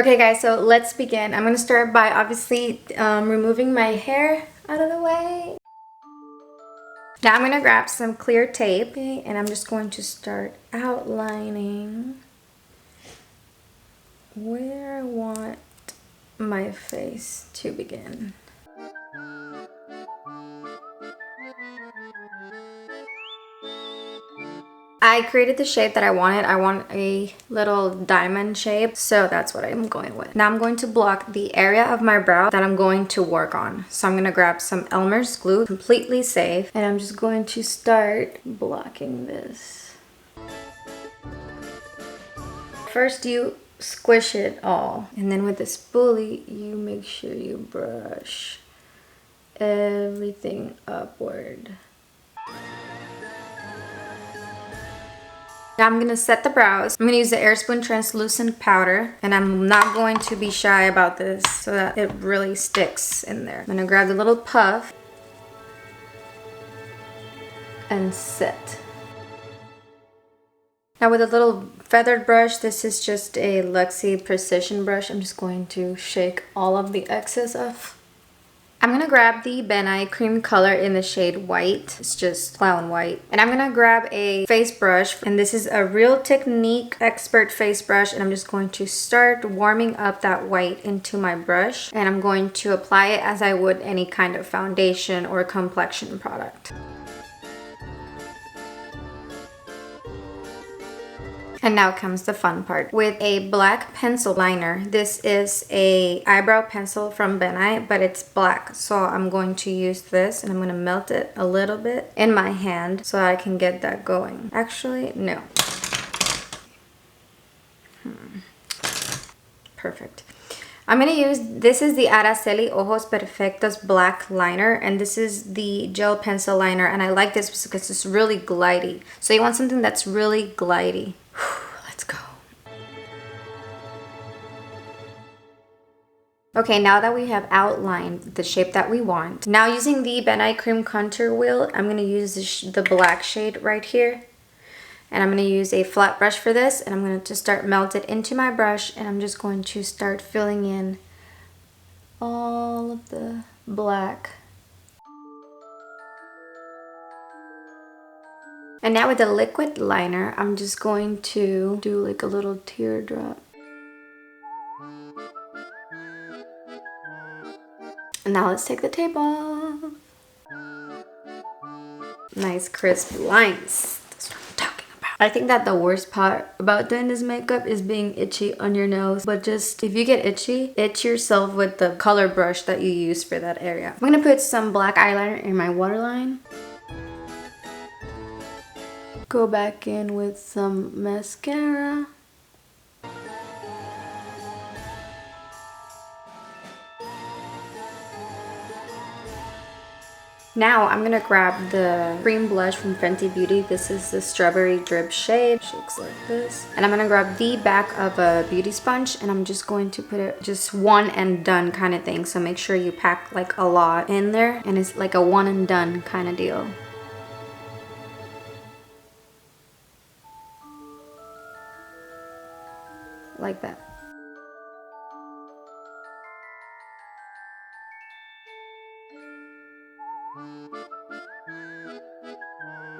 Okay guys, so let's begin. I'm gonna start by obviously removing my hair out of the way. Now I'm gonna grab some clear tape and I'm just going to start outlining where I want my face to begin. I created the shape that I wanted. I want a little diamond shape, so that's what I'm going with. Now I'm going to block the area of my brow that I'm going to work on. So I'm gonna grab some Elmer's glue, completely safe, and I'm just going to start blocking this. First you squish it all, and then with the spoolie, you make sure you brush everything upward. Now I'm gonna set the brows. I'm gonna use the Airspoon translucent powder, and I'm not going to be shy about this so that it really sticks in there. I'm gonna grab the little puff and set. Now with a little feathered brush, this is just a Luxie precision brush. I'm just going to shake all of the excess off. I'm gonna grab the Ben Nye cream color in the shade white. It's just clown white. And I'm gonna grab a face brush, and this is a Real Technique Expert face brush, and I'm just going to start warming up that white into my brush, and I'm going to apply it as I would any kind of foundation or complexion product. And now comes the fun part. With a black pencil liner, this is a eyebrow pencil from Ben Nye, but it's black. So I'm going to use this and I'm gonna melt it a little bit in my hand so I can get that going. Actually, no. Perfect. I'm gonna use, this is the Araceli Ojos Perfectos black liner, and this is the gel pencil liner, and I like this because it's really glidey. So you want something that's really glidey. Let's go. Okay, now that we have outlined the shape that we want, now using the Ben Nye Cream Contour Wheel, I'm gonna use the black shade right here. And I'm going to use a flat brush for this, and I'm going to start melt it into my brush, and I'm just going to start filling in all of the black. And now with the liquid liner, I'm just going to do like a little teardrop. And now let's take the tape off. Nice crisp lines. I think that the worst part about doing this makeup is being itchy on your nose. But just, if you get itchy, itch yourself with the color brush that you use for that area. I'm gonna put some black eyeliner in my waterline. Go back in with some mascara. Now I'm gonna grab the cream blush from Fenty Beauty. This is the Strawberry Drip shade. Shakes like this. And I'm gonna grab the back of a beauty sponge, and I'm just going to put it just one and done kind of thing. So make sure you pack like a lot in there, and it's like a one and done kind of deal. Like that.